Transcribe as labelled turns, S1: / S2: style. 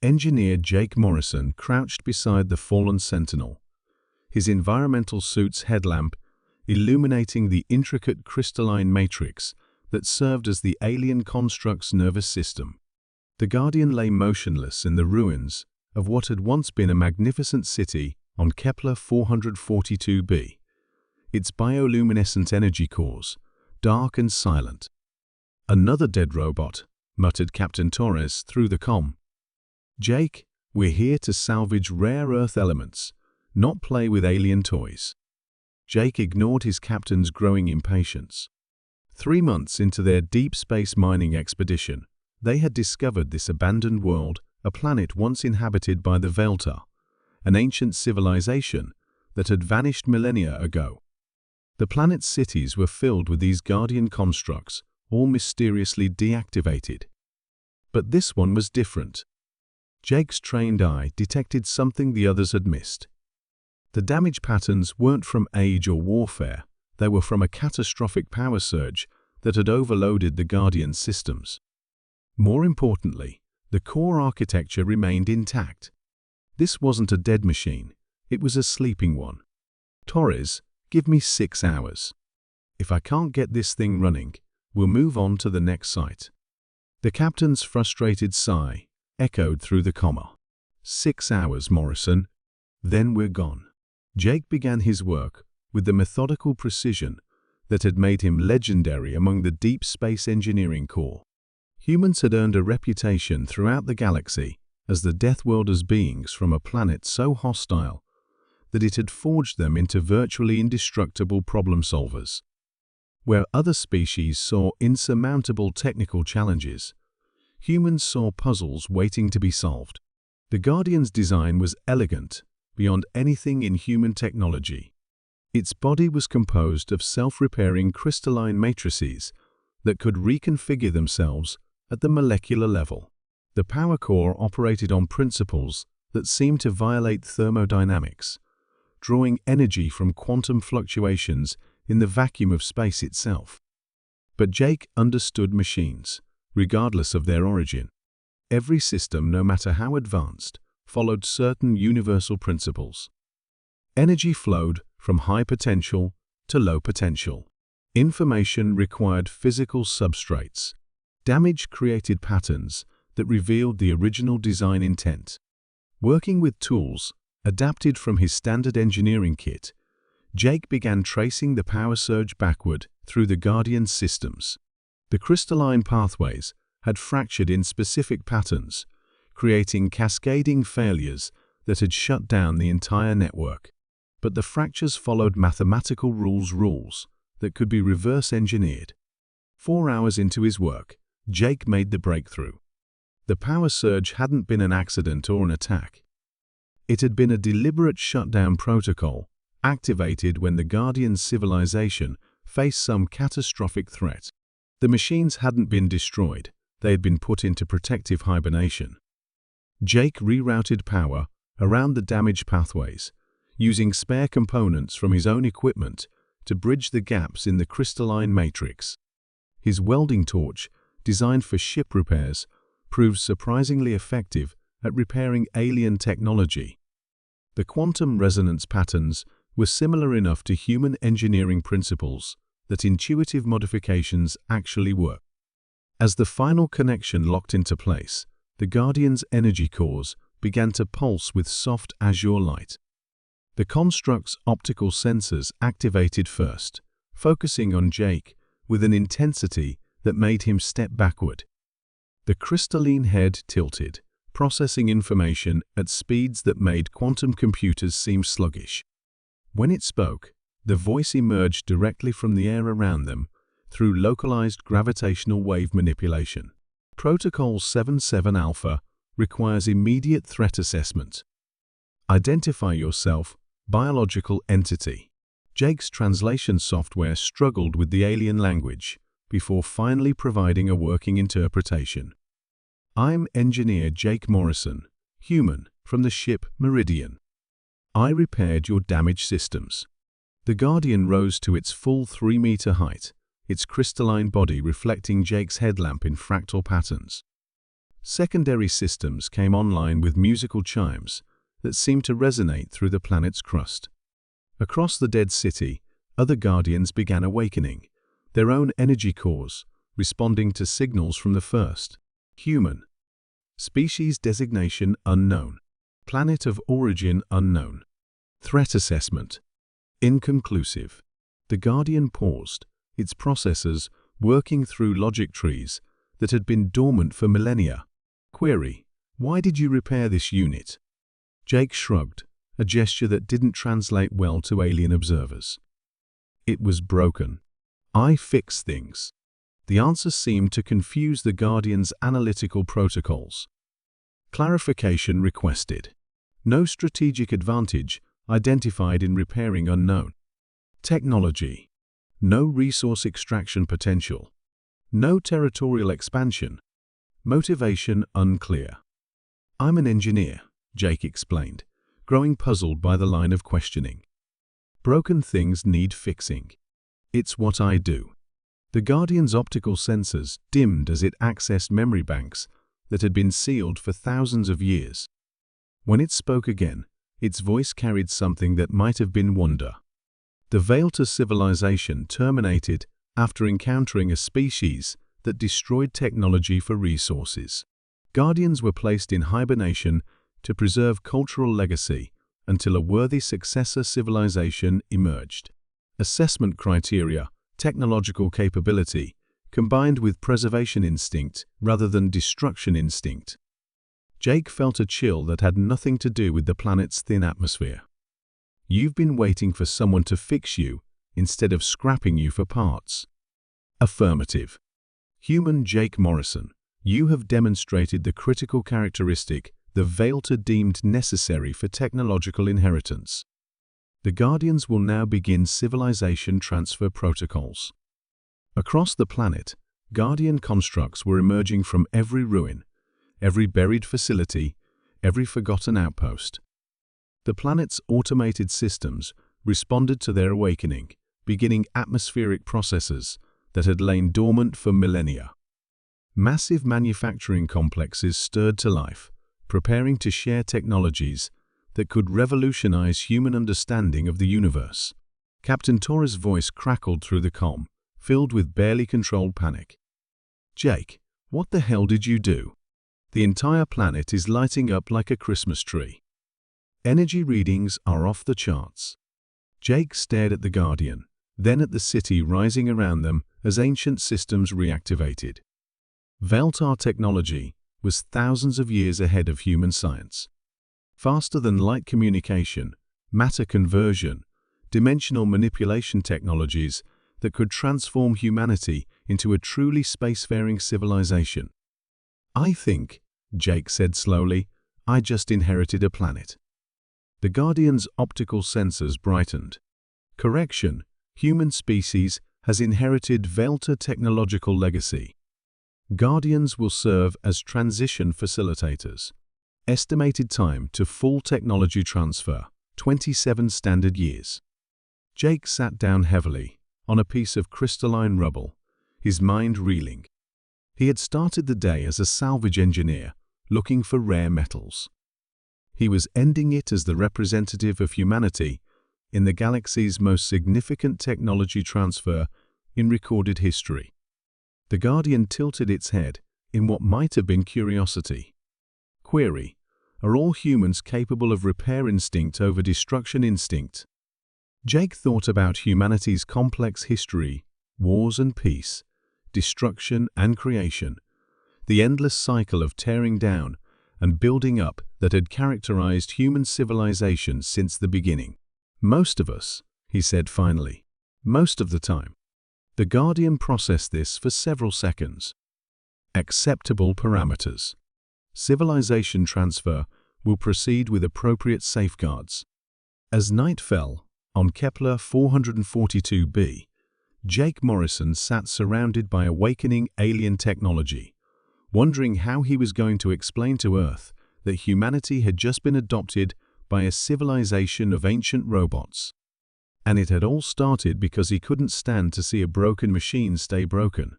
S1: Engineer Jake Morrison crouched beside the fallen sentinel, his environmental suit's headlamp illuminating the intricate crystalline matrix that served as the alien construct's nervous system. The Guardian lay motionless in the ruins of what had once been a magnificent city on Kepler 442b, its bioluminescent energy cores dark and silent. "Another dead robot," muttered Captain Torres through the comm. "Jake, we're here to salvage rare Earth elements, not play with alien toys." Jake ignored his captain's growing impatience. 3 months into their deep space mining expedition, they had discovered this abandoned world, a planet once inhabited by the Velta, an ancient civilization that had vanished millennia ago. The planet's cities were filled with these Guardian constructs, all mysteriously deactivated. But this one was different. Jake's trained eye detected something the others had missed. The damage patterns weren't from age or warfare, they were from a catastrophic power surge that had overloaded the Guardian systems. More importantly, the core architecture remained intact. This wasn't a dead machine, it was a sleeping one. "Torres, give me 6 hours. If I can't get this thing running, we'll move on to the next site." The captain's frustrated sigh echoed through the comma. 6 hours, Morrison. Then we're gone." Jake began his work with the methodical precision that had made him legendary among the deep space engineering corps. Humans had earned a reputation throughout the galaxy as the Deathworlder's beings from a planet so hostile that it had forged them into virtually indestructible problem solvers. Where other species saw insurmountable technical challenges, humans saw puzzles waiting to be solved. The Guardian's design was elegant beyond anything in human technology. Its body was composed of self-repairing crystalline matrices that could reconfigure themselves at the molecular level. The power core operated on principles that seemed to violate thermodynamics, drawing energy from quantum fluctuations in the vacuum of space itself. But Jake understood machines, regardless of their origin. Every system, no matter how advanced, followed certain universal principles. Energy flowed from high potential to low potential. Information required physical substrates. Damage created patterns that revealed the original design intent. Working with tools adapted from his standard engineering kit, Jake began tracing the power surge backward through the Guardian systems. The crystalline pathways had fractured in specific patterns, creating cascading failures that had shut down the entire network. But the fractures followed mathematical rules that could be reverse-engineered. 4 hours into his work, Jake made the breakthrough. The power surge hadn't been an accident or an attack. It had been a deliberate shutdown protocol, activated when the Guardian civilization faced some catastrophic threat. The machines hadn't been destroyed, they had been put into protective hibernation. Jake rerouted power around the damaged pathways, using spare components from his own equipment to bridge the gaps in the crystalline matrix. His welding torch, designed for ship repairs, proved surprisingly effective at repairing alien technology. The quantum resonance patterns were similar enough to human engineering principles that intuitive modifications actually work. As the final connection locked into place, the Guardian's energy cores began to pulse with soft azure light. The construct's optical sensors activated first, focusing on Jake with an intensity that made him step backward. The crystalline head tilted, processing information at speeds that made quantum computers seem sluggish. When it spoke, the voice emerged directly from the air around them through localized gravitational wave manipulation. Protocol 77 Alpha requires immediate threat assessment. Identify yourself, biological entity. Jake's translation software struggled with the alien language before finally providing a working interpretation. I'm Engineer Jake Morrison, human, from the ship Meridian. I repaired your damaged systems. The Guardian rose to its full 3-meter height, its crystalline body reflecting Jake's headlamp in fractal patterns. Secondary systems came online with musical chimes that seemed to resonate through the planet's crust. Across the dead city, other Guardians began awakening, their own energy cores responding to signals from the first. Human. Species designation unknown. Planet of origin unknown. Threat assessment. Inconclusive. The Guardian paused, its processors working through logic trees that had been dormant for millennia. Query: why did you repair this unit? Jake shrugged, a gesture that didn't translate well to alien observers. It was broken. I fix things. The answer seemed to confuse the Guardian's analytical protocols. Clarification requested. No strategic advantage identified in repairing unknown. Technology. No resource extraction potential. No territorial expansion. Motivation unclear. I'm an engineer, Jake explained, growing puzzled by the line of questioning. Broken things need fixing. It's what I do. The Guardian's optical sensors dimmed as it accessed memory banks that had been sealed for thousands of years. When it spoke again, its voice carried something that might have been wonder. The Veilta civilization terminated after encountering a species that destroyed technology for resources. Guardians were placed in hibernation to preserve cultural legacy until a worthy successor civilization emerged. Assessment criteria: technological capability, combined with preservation instinct rather than destruction instinct. Jake felt a chill that had nothing to do with the planet's thin atmosphere. You've been waiting for someone to fix you instead of scrapping you for parts. Affirmative. Human Jake Morrison, you have demonstrated the critical characteristic the Veilta deemed necessary for technological inheritance. The Guardians will now begin civilization transfer protocols. Across the planet, Guardian constructs were emerging from every ruin, every buried facility, every forgotten outpost. The planet's automated systems responded to their awakening, beginning atmospheric processes that had lain dormant for millennia. Massive manufacturing complexes stirred to life, preparing to share technologies that could revolutionize human understanding of the universe. Captain Torres' voice crackled through the comm, filled with barely controlled panic. Jake, what the hell did you do? The entire planet is lighting up like a Christmas tree. Energy readings are off the charts. Jake stared at the Guardian, then at the city rising around them as ancient systems reactivated. Veilta technology was thousands of years ahead of human science. Faster than light communication, matter conversion, dimensional manipulation technologies that could transform humanity into a truly spacefaring civilization. I think, Jake said slowly, I just inherited a planet. The Guardian's optical sensors brightened. Correction, human species has inherited Veilta technological legacy. Guardians will serve as transition facilitators. Estimated time to full technology transfer, 27 standard years. Jake sat down heavily on a piece of crystalline rubble, his mind reeling. He had started the day as a salvage engineer, looking for rare metals. He was ending it as the representative of humanity in the galaxy's most significant technology transfer in recorded history. The Guardian tilted its head in what might have been curiosity. Query: are all humans capable of repair instinct over destruction instinct? Jake thought about humanity's complex history, wars and peace, destruction and creation, the endless cycle of tearing down and building up that had characterized human civilization since the beginning. Most of us, he said finally, most of the time. The Guardian processed this for several seconds. Acceptable parameters. Civilization transfer will proceed with appropriate safeguards. As night fell, on Kepler 442b, Jake Morrison sat surrounded by awakening alien technology, wondering how he was going to explain to Earth that humanity had just been adopted by a civilization of ancient robots. And it had all started because he couldn't stand to see a broken machine stay broken.